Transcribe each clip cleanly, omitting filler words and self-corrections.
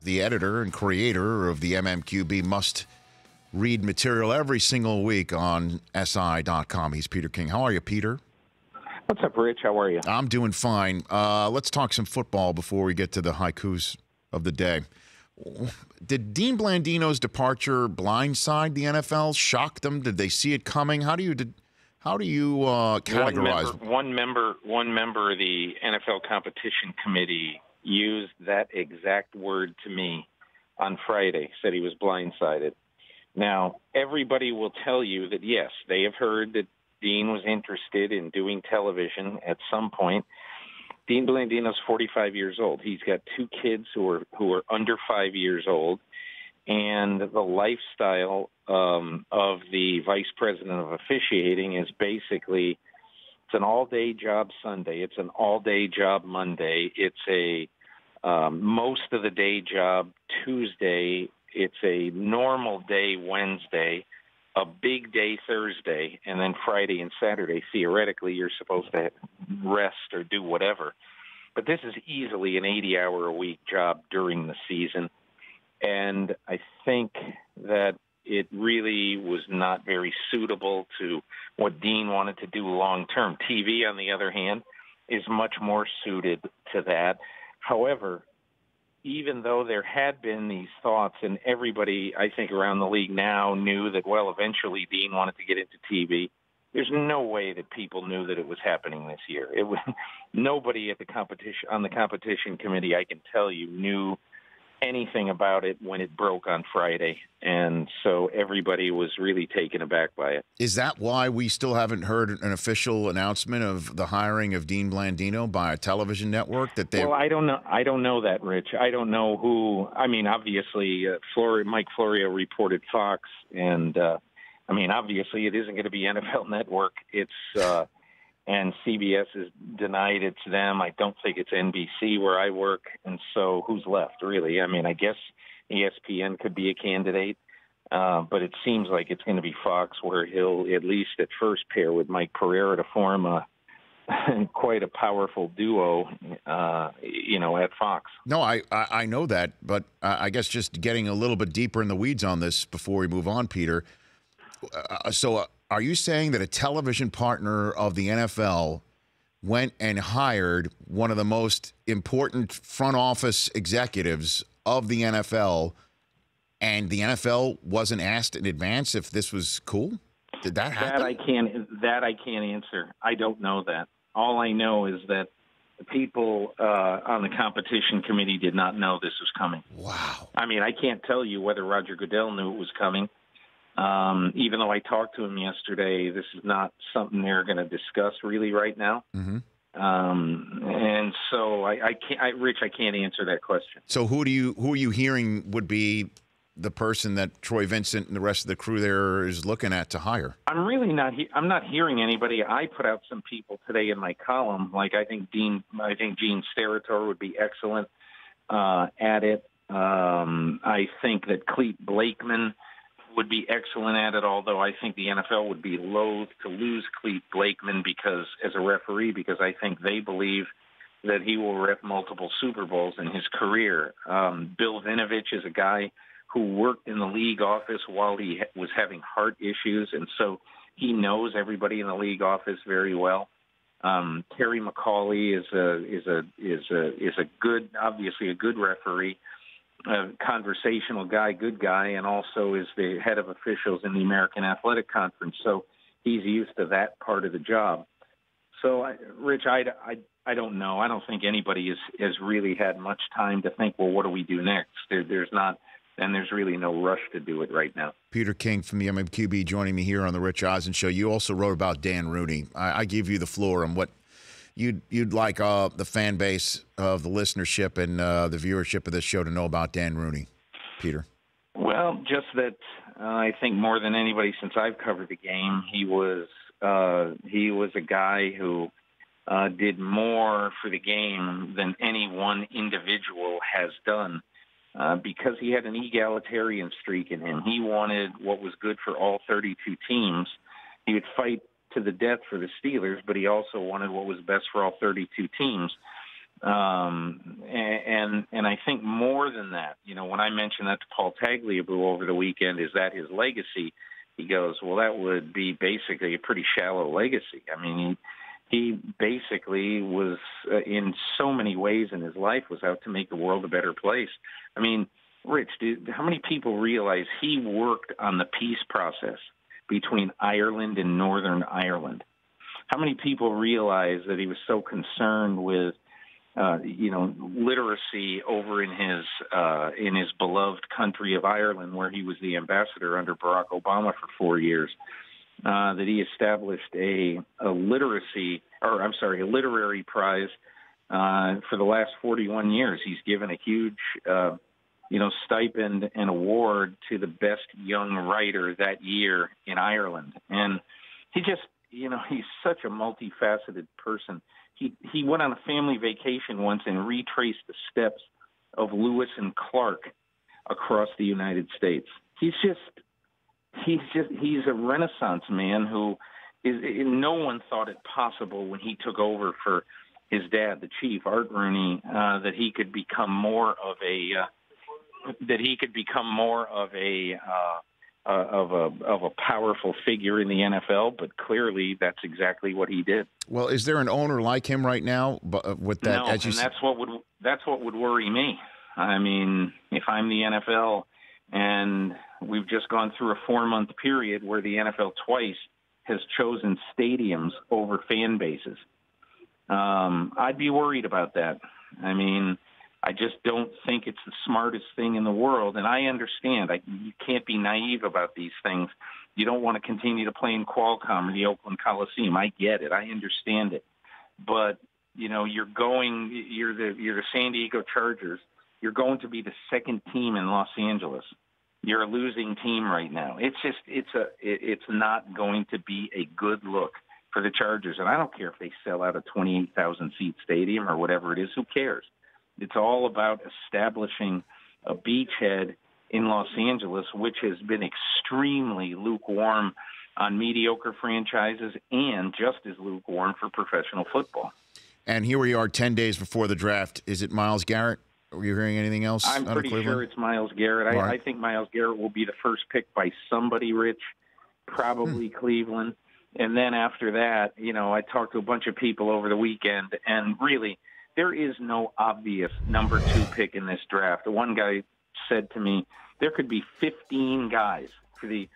the editor and creator of the MMQB must-read material every single week on SI.com. He's Peter King. How are you, Peter? What's up, Rich? How are you? I'm doing fine. Let's talk some football before we get to the haikus of the day. Did Dean Blandino's departure blindside the NFL? Shock them? Did they see it coming? How do you categorize? One member of the NFL competition committee used that exact word to me on Friday. Said he was blindsided. Now, everybody will tell you that yes, they have heard that Dean was interested in doing television at some point. Dean Blandino's 45 years old. He's got two kids who are under 5 years old, and the lifestyle of the vice president of officiating is basically it's an all-day job Sunday, it's an all-day job Monday, it's a most of the day job Tuesday, it's a normal day Wednesday, a big day Thursday, and then Friday and Saturday, theoretically, you're supposed to rest or do whatever. But this is easily an 80-hour-a-week job during the season, and I think that it really was not very suitable to what Dean wanted to do long-term. TV, on the other hand, is much more suited to that. However, even though there had been these thoughts, and everybody, I think, around the league now knew that, well, eventually Dean wanted to get into TV, there's no way that people knew that it was happening this year. It was nobody at the competition on the competition committee, I can tell you, knew anything about it when it broke on Friday, and so everybody was really taken aback by it. Is that why we still haven't heard an official announcement of the hiring of Dean Blandino by a television network? Well, I don't know that, Rich. I don't know who. I mean, obviously, Mike Florio reported Fox, and I mean, obviously, it isn't going to be NFL Network. It's and CBS has denied it's them. I don't think it's NBC where I work. And so who's left, really? I mean, I guess ESPN could be a candidate, but it seems like it's going to be Fox, where he'll at least at first pair with Mike Pereira to form quite a powerful duo, at Fox. No, I know that, but I guess just getting a little bit deeper in the weeds on this before we move on, Peter. Are you saying that a television partner of the NFL went and hired one of the most important front office executives of the NFL, and the NFL wasn't asked in advance if this was cool? Did that happen? That I can't answer. I don't know that. All I know is that the people on the competition committee did not know this was coming. Wow. I mean, I can't tell you whether Roger Goodell knew it was coming. Even though I talked to him yesterday, this is not something they're going to discuss really right now. Mm-hmm. And so Rich, I can't answer that question. So who are you hearing would be the person that Troy Vincent and the rest of the crew there is looking at to hire? I'm really not. I'm not hearing anybody. I put out some people today in my column. Like I think Gene Steratore would be excellent at it. I think that Clete Blakeman would be excellent at it, although I think the NFL would be loath to lose Clete Blakeman as a referee, because I think they believe that he will ref multiple Super Bowls in his career. Bill Vinovich is a guy who worked in the league office while he was having heart issues, and so he knows everybody in the league office very well. Terry McCauley is a good, obviously a good referee. A conversational guy, good guy, and also is the head of officials in the American Athletic Conference. So he's used to that part of the job. So, Rich, I don't know. I don't think anybody has really had much time to think, well, what do we do next? There's not, and there's really no rush to do it right now. Peter King from the MMQB joining me here on the Rich Eisen Show. You also wrote about Dan Rooney. I give you the floor on what you'd like the fan base of the listenership and the viewership of this show to know about Dan Rooney, Peter. Well, just that I think more than anybody since I've covered the game, he was a guy who did more for the game than any one individual has done, because he had an egalitarian streak in him. He wanted what was good for all 32 teams. He would fight to the death for the Steelers, but he also wanted what was best for all 32 teams. And And I think more than that, when I mentioned that to Paul Tagliabue over the weekend, is that his legacy? He goes, well, that would be basically a pretty shallow legacy. I mean, he basically was, in so many ways in his life, was out to make the world a better place. I mean, Rich, how many people realize he worked on the peace process between Ireland and Northern Ireland? How many people realize that he was so concerned with, literacy over in his beloved country of Ireland, where he was the ambassador under Barack Obama for 4 years, that he established a literary prize for the last 41 years. He's given a huge, stipend and award to the best young writer that year in Ireland. And he just, he's such a multifaceted person. He went on a family vacation once and retraced the steps of Lewis and Clark across the United States. He's a Renaissance man who no one thought it possible when he took over for his dad, the chief, Art Rooney, that he could become more of a powerful figure in the NFL, but clearly that's exactly what he did. Well, is there an owner like him right now? With that, no, that's what would worry me. I mean, if I'm the NFL and we've just gone through a 4-month period where the NFL twice has chosen stadiums over fan bases, I'd be worried about that. I mean, I just don't think it's the smartest thing in the world. And I understand. You can't be naive about these things. You don't want to continue to play in Qualcomm or the Oakland Coliseum. I get it. I understand it. But, you're the San Diego Chargers. You're going to be the second team in Los Angeles. You're a losing team right now. It's not going to be a good look for the Chargers. And I don't care if they sell out a 28,000-seat stadium or whatever it is. Who cares? It's all about establishing a beachhead in Los Angeles, which has been extremely lukewarm on mediocre franchises and just as lukewarm for professional football. And here we are 10 days before the draft. Is it Myles Garrett? Are you hearing anything else? I'm pretty sure it's Myles Garrett. Right. I think Myles Garrett will be the first pick by somebody, Rich, probably Cleveland. And then after that, I talked to a bunch of people over the weekend, and really, there is no obvious number 2 pick in this draft. One guy said to me, there could be 15 guys for the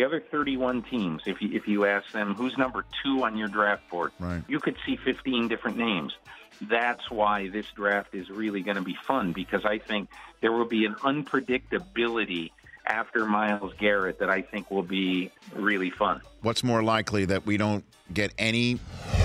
other 31 teams. If you ask them who's number 2 on your draft board, right, you could see 15 different names. That's why this draft is really going to be fun, because I think there will be an unpredictability after Myles Garrett that I think will be really fun. What's more likely, that we don't get any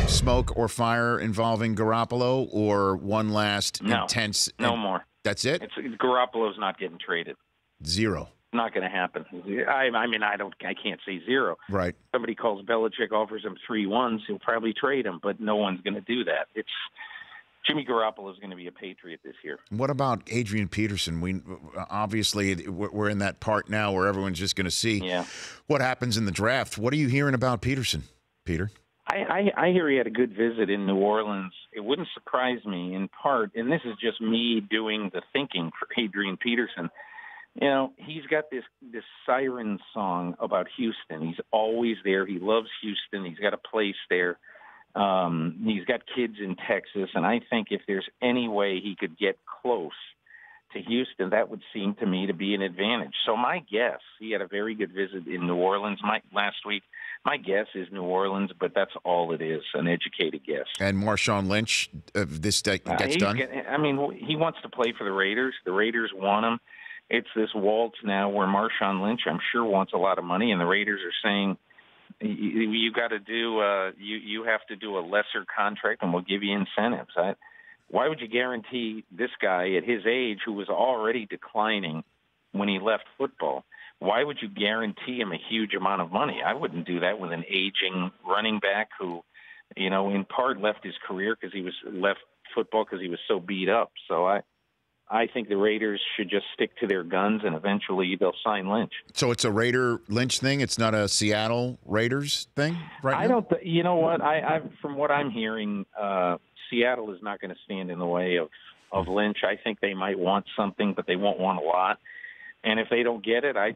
smoke or fire involving Garoppolo, or one last intense? No more. That's it? Garoppolo's not getting traded. Zero. Not going to happen. I can't say zero. Right. Somebody calls Belichick, offers him 3-1s, he'll probably trade him, but no one's going to do that. Jimmy Garoppolo is going to be a Patriot this year. What about Adrian Peterson? We're in that part now where everyone's just going to see what happens in the draft. What are you hearing about Peterson, Peter? I hear he had a good visit in New Orleans. It wouldn't surprise me, in part, and this is just me doing the thinking for Adrian Peterson. He's got this siren song about Houston. He's always there. He loves Houston. He's got a place there. He's got kids in Texas, and I think if there's any way he could get close to Houston, that would seem to me to be an advantage. So my guess, he had a very good visit in New Orleans last week. My guess is New Orleans, but that's all it is, an educated guess. And Marshawn Lynch, gets done? He wants to play for the Raiders. The Raiders want him. It's this waltz now where Marshawn Lynch, I'm sure, wants a lot of money, and the Raiders are saying, you got to do you have to do a lesser contract, and we'll give you incentives. Why would you guarantee this guy at his age, who was already declining when he left football, why would you guarantee him a huge amount of money? I wouldn't do that with an aging running back who, in part left his career left football because he was so beat up. So I think the Raiders should just stick to their guns, and eventually they'll sign Lynch. So it's a Raider-Lynch thing? It's not a Seattle Raiders thing right now? You know what? From what I'm hearing, Seattle is not going to stand in the way of of Lynch. I think they might want something, but they won't want a lot. And if they don't get it, I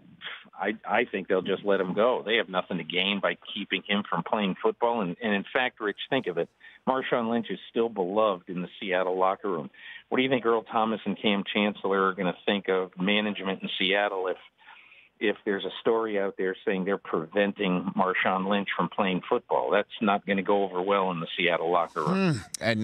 think they'll just let him go. They have nothing to gain by keeping him from playing football. And in fact, Rich, think of it. Marshawn Lynch is still beloved in the Seattle locker room. What do you think Earl Thomas and Cam Chancellor are going to think of management in Seattle if there's a story out there saying they're preventing Marshawn Lynch from playing football? That's not going to go over well in the Seattle locker room. And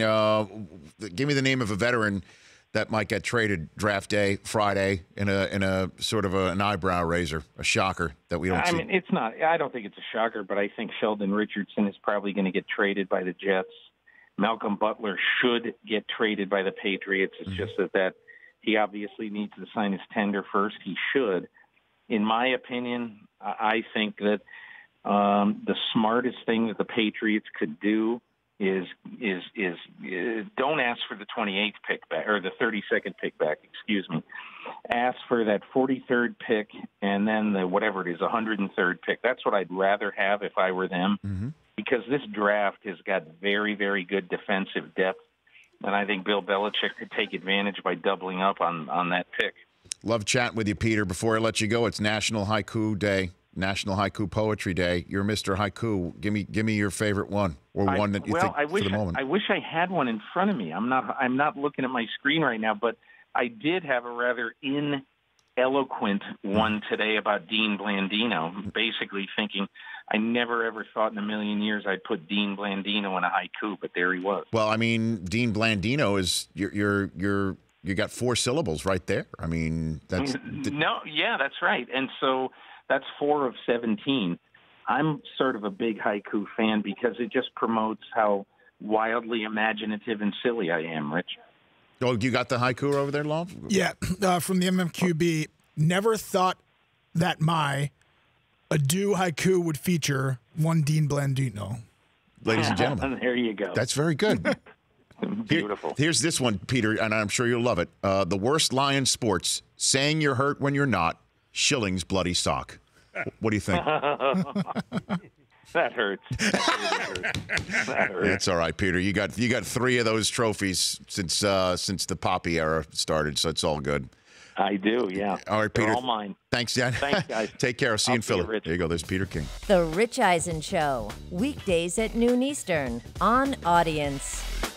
give me the name of a veteran that might get traded draft day, Friday, in a sort of an eyebrow raiser, a shocker that we don't see. I mean, it's not. I don't think it's a shocker, but I think Sheldon Richardson is probably going to get traded by the Jets. Malcolm Butler should get traded by the Patriots. It's just that he obviously needs to sign his tender first. He should. In my opinion, I think that the smartest thing that the Patriots could do is don't ask for the 28th pick back, or the 32nd pick back, excuse me. Ask for that 43rd pick and then the whatever it is, 103rd pick. That's what I'd rather have if I were them, because this draft has got very, very good defensive depth, and I think Bill Belichick could take advantage by doubling up on that pick. Love chatting with you, Peter. Before I let you go, it's National Haiku Day. National Haiku Poetry Day. You're Mr. Haiku. Give me your favorite one, or one that you think for the moment. I wish I had one in front of me. I'm not looking at my screen right now, but I did have a rather ineloquent one today about Dean Blandino. Basically thinking, I never ever thought in a million years I'd put Dean Blandino in a haiku, but there he was. Well, I mean, Dean Blandino is you got 4 syllables right there. I mean, that's that's right, and so. That's 4 of 17. I'm sort of a big haiku fan because it just promotes how wildly imaginative and silly I am, Rich. Oh, you got the haiku over there, Love? Yeah, from the MMQB. Never thought that my adieu haiku would feature one Dean Blandino. Ladies and gentlemen. There you go. That's very good. Beautiful. Here's this one, Peter, and I'm sure you'll love it. The worst lie in sports, saying you're hurt when you're not. Schilling's bloody sock. What do you think? That hurts. That hurts. It's all right, Peter. You got 3 of those trophies since the Poppy era started, so it's all good. I do, yeah. All right, Peter. They're all mine. Thanks, Dan. Thanks, guys. Take care. I'll see you in Philly. Rich. There you go. There's Peter King. The Rich Eisen Show, weekdays at noon Eastern on Audience.